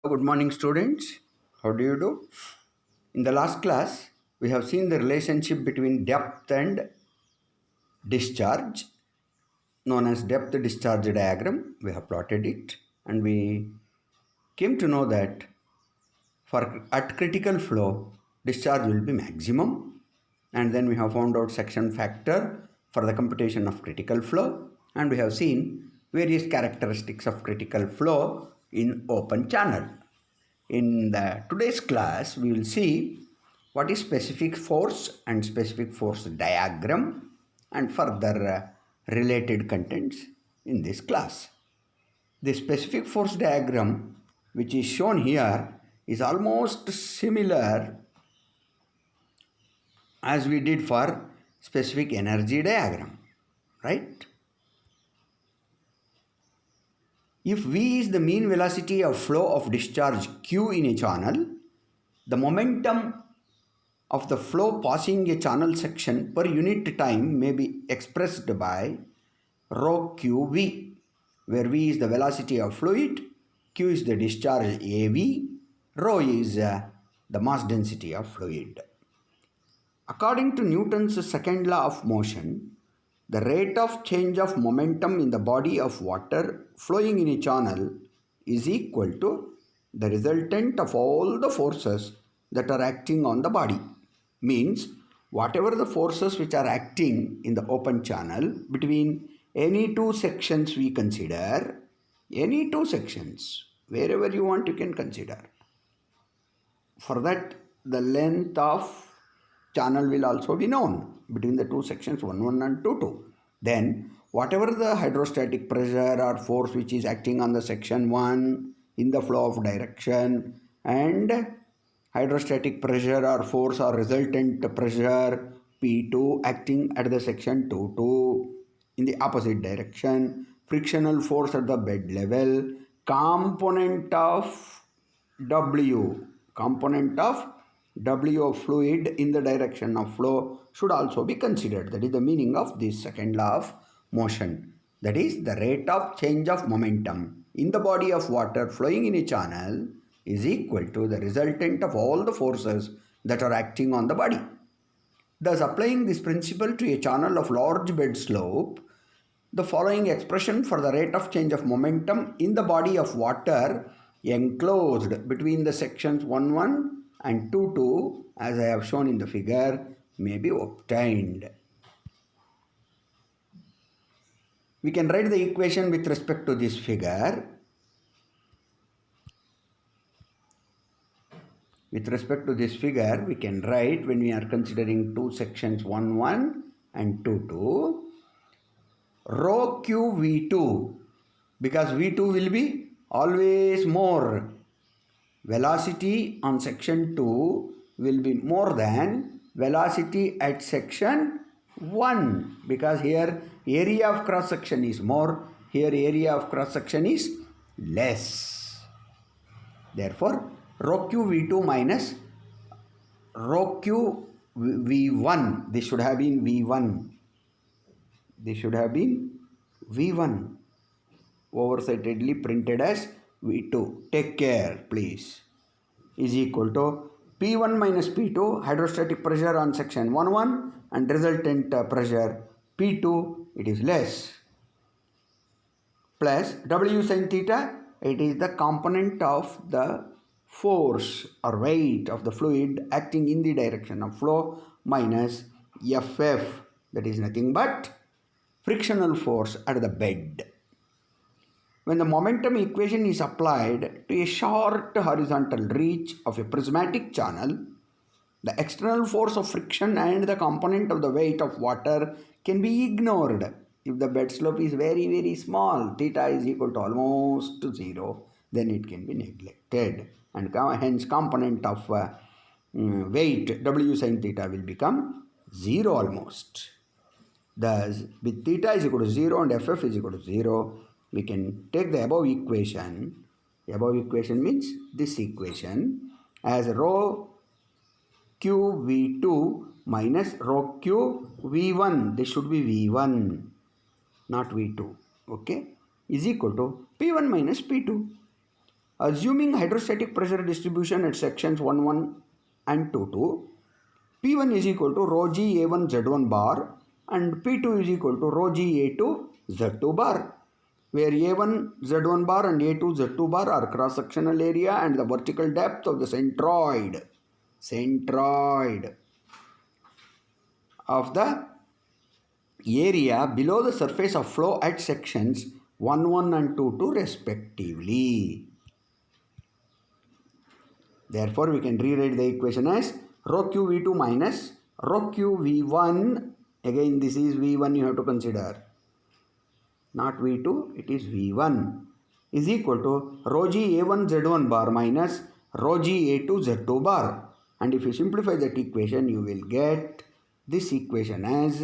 Good morning, students. How do you do? In the last class, we have seen the relationship between depth and discharge, known as depth discharge diagram. We have plotted it, and we came to know that for at critical flow, discharge will be maximum, and then we have found out section factor for the computation of critical flow, and we have seen various characteristics of critical flow in open channel. In the today's class, we will see what is specific force and specific force diagram and further related contents in this class. The specific force diagram, which is shown here, is almost similar as we did for specific energy diagram, right? If V is the mean velocity of flow of discharge Q in a channel, the momentum of the flow passing a channel section per unit time may be expressed by rho qv, where v is the velocity of fluid, q is the discharge av, rho is the mass density of fluid. According to Newton's second law of motion, the rate of change of momentum in the body of water flowing in a channel is equal to the resultant of all the forces that are acting on the body. Means whatever the forces which are acting in the open channel between any two sections we consider, any two sections, wherever you want you can consider. For that, the length of channel will also be known between the two sections 1 and 2. Then whatever the hydrostatic pressure or force which is acting on the section 1 in the flow of direction, and hydrostatic pressure or force or resultant pressure P2 acting at the section 2 in the opposite direction, frictional force at the bed level, component of W of fluid in the direction of flow should also be considered. That is the meaning of this second law of motion. That is, the rate of change of momentum in the body of water flowing in a channel is equal to the resultant of all the forces that are acting on the body. Thus, applying this principle to a channel of large bed slope, the following expression for the rate of change of momentum in the body of water enclosed between the sections 1 and 2 as I have shown in the figure may be obtained. We can write the equation with respect to this figure. With respect to this figure, we can write, when we are considering two sections 1 and 2, rho q v2, because v2 will be always more. Velocity on section 2 will be more than velocity at section 1, because here area of cross section is more, here area of cross section is less. Therefore, rho q v2 minus rho q v1, this should have been v1, this should have been v1, oversightedly printed as v2, take care please, is equal to P1 minus P2, hydrostatic pressure on section 1 and resultant pressure P2, it is less, plus W sin theta, it is the component of the force or weight of the fluid acting in the direction of flow, minus FF, that is nothing but frictional force at the bed. When the momentum equation is applied to a short horizontal reach of a prismatic channel, the external force of friction and the component of the weight of water can be ignored. If the bed slope is very small, theta is equal to almost 0, then it can be neglected, and hence component of weight W sin theta will become 0 almost. Thus, with theta is equal to 0 and FF is equal to 0, we can take the above equation. The above equation means this equation as rho q v2 minus rho q v1. This should be v1, not v2. Okay, is equal to p1 minus p2. Assuming hydrostatic pressure distribution at sections 1, 1 and 2, 2, P1 is equal to rho g A1 Z1 bar and P2 is equal to rho g A2 Z2 bar, where A1 Z1 bar and A2 Z2 bar are cross-sectional area and the vertical depth of the centroid of the area below the surface of flow at sections 1, 1 and 2, 2 respectively. Therefore, we can rewrite the equation as rho q V2 minus rho q V1. Again, this is V1 you have to consider. Not V2, it is V1 is equal to rho g A1 Z1 bar minus rho g A2 Z2 bar. And if you simplify that equation, you will get this equation as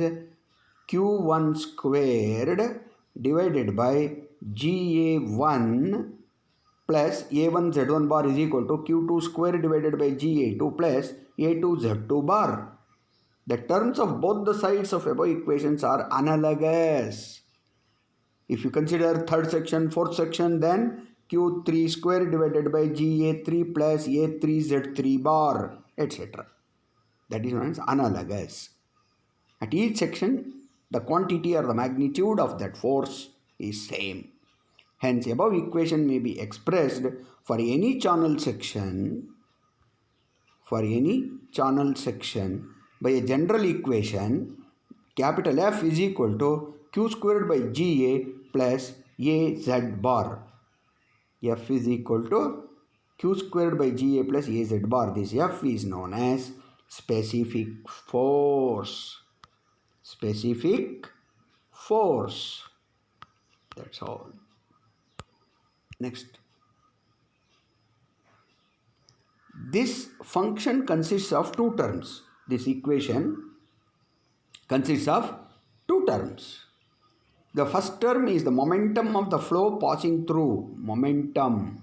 Q1 squared divided by GA1 plus A1 Z1 bar is equal to Q2 squared divided by GA2 plus A2 Z2 bar. The terms of both the sides of above equations are analogous. If you consider third section, fourth section, then Q3 square divided by GA3 plus A3 Z3 bar, etc. That is known as analogous. At each section, the quantity or the magnitude of that force is same. Hence, above equation may be expressed for any channel section by a general equation, capital F is equal to Q squared by GA plus AZ bar. F is equal to Q squared by GA plus AZ bar. This F is known as specific force. Specific force. That's all. Next. This function consists of two terms. This equation consists of two terms. The first term is the momentum of the flow passing through. Momentum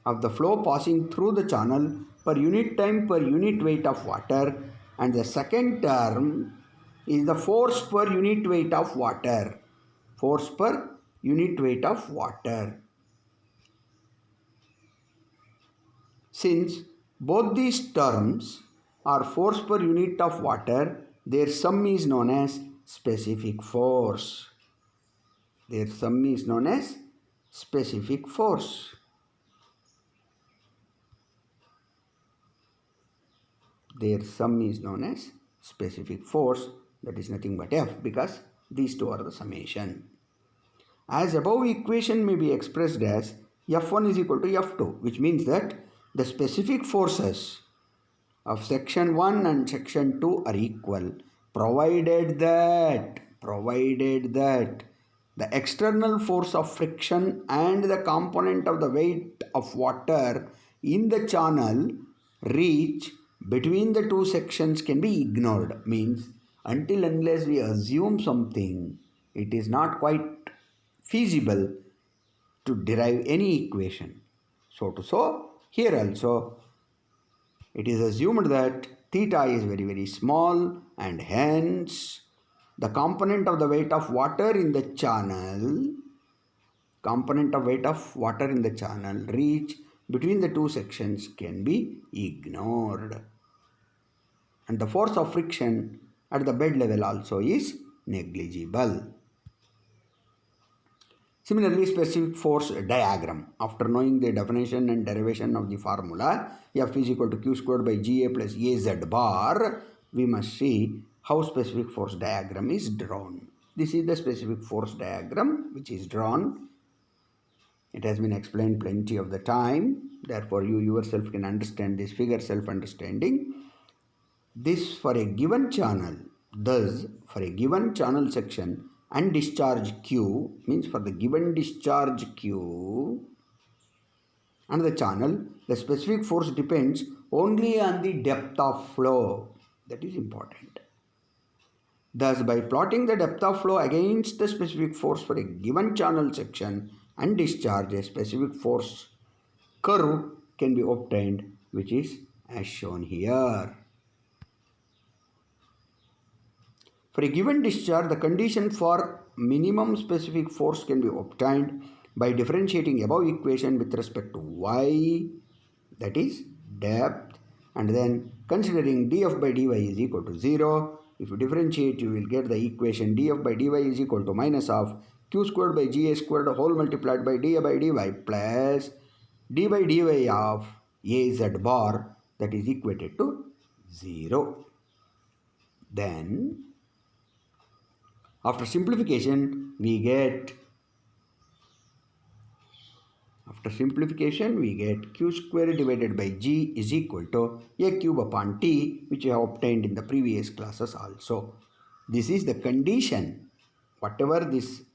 of the flow passing through the channel per unit time per unit weight of water. And the second term is the force per unit weight of water. Force per unit weight of water. Since both these terms are force per unit of water, their sum is known as specific force. Their sum is known as specific force. Their sum is known as specific force. That is nothing but F, because these two are the summation. As above equation may be expressed as F1 is equal to F2, which means that the specific forces of section 1 and section 2 are equal, provided that the external force of friction and the component of the weight of water in the channel reach between the two sections can be ignored. Means until unless we assume something, it is not quite feasible to derive any equation. So here also it is assumed that theta is very, very small, and hence the component of the weight of water in the channel reach between the two sections can be ignored. And the force of friction at the bed level also is negligible. Similarly, specific force diagram. After knowing the definition and derivation of the formula F is equal to Q squared by GA plus AZ bar, we must see how specific force diagram is drawn. This is the specific force diagram which is drawn. It has been explained plenty of the time. Therefore, you yourself can understand this figure self-understanding. This for a given channel. Thus, for a given channel section and discharge Q, means for the given discharge Q and the channel, the specific force depends only on the depth of flow. That is important. Thus, by plotting the depth of flow against the specific force for a given channel section and discharge, a specific force curve can be obtained, which is as shown here. For a given discharge, the condition for minimum specific force can be obtained by differentiating above equation with respect to y, that is depth, and then considering df by dy is equal to 0. If you differentiate, you will get the equation df by dy is equal to minus of q squared by ga squared whole multiplied by da by dy plus d by dy of az bar, that is equated to 0. Then after simplification we get q square divided by g is equal to a cube upon t, which we have obtained in the previous classes also. This is the condition. Whatever this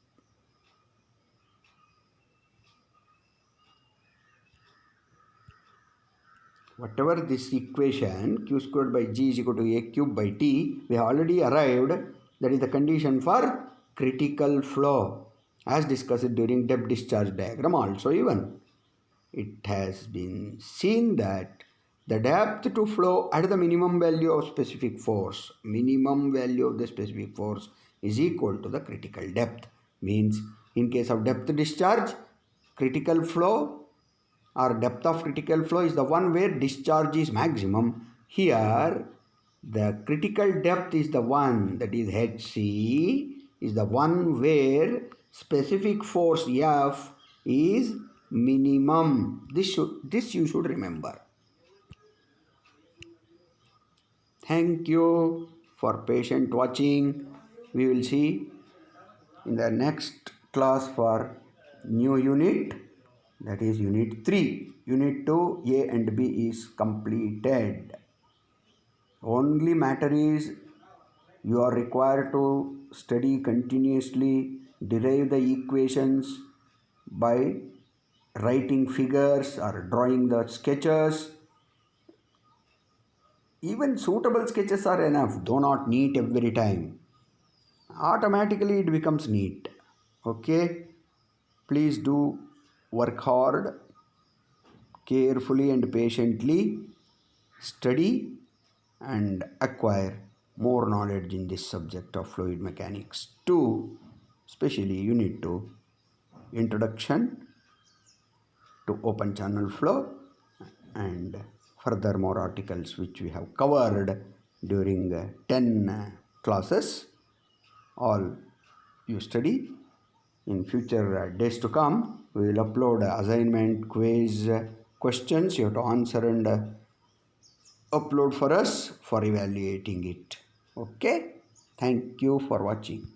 equation q squared by g is equal to a cube by t, we have already arrived. That is the condition for critical flow, as discussed during depth discharge diagram also. Even it has been seen that the depth to flow at the minimum value of specific force, is equal to the critical depth. Means in case of depth discharge, critical flow or depth of critical flow is the one where discharge is maximum. Here the critical depth is the one, that is HC, is the one where specific force F is minimum. This you should remember. Thank you for patient watching. We will see in the next class for new unit, that is unit 3. Unit 2 A and B is completed. Only matter is you are required to study continuously, derive the equations by writing figures or drawing the sketches. Even suitable sketches are enough, though not neat every time. Automatically it becomes neat. Okay, please do work hard, carefully and patiently study and acquire more knowledge in this subject of fluid mechanics 2, especially unit 2, introduction to open channel flow, and further more articles which we have covered during 10 classes. All you study. In future days to come, we will upload assignment, quiz, questions you have to answer and upload for us for evaluating it. Okay, thank you for watching.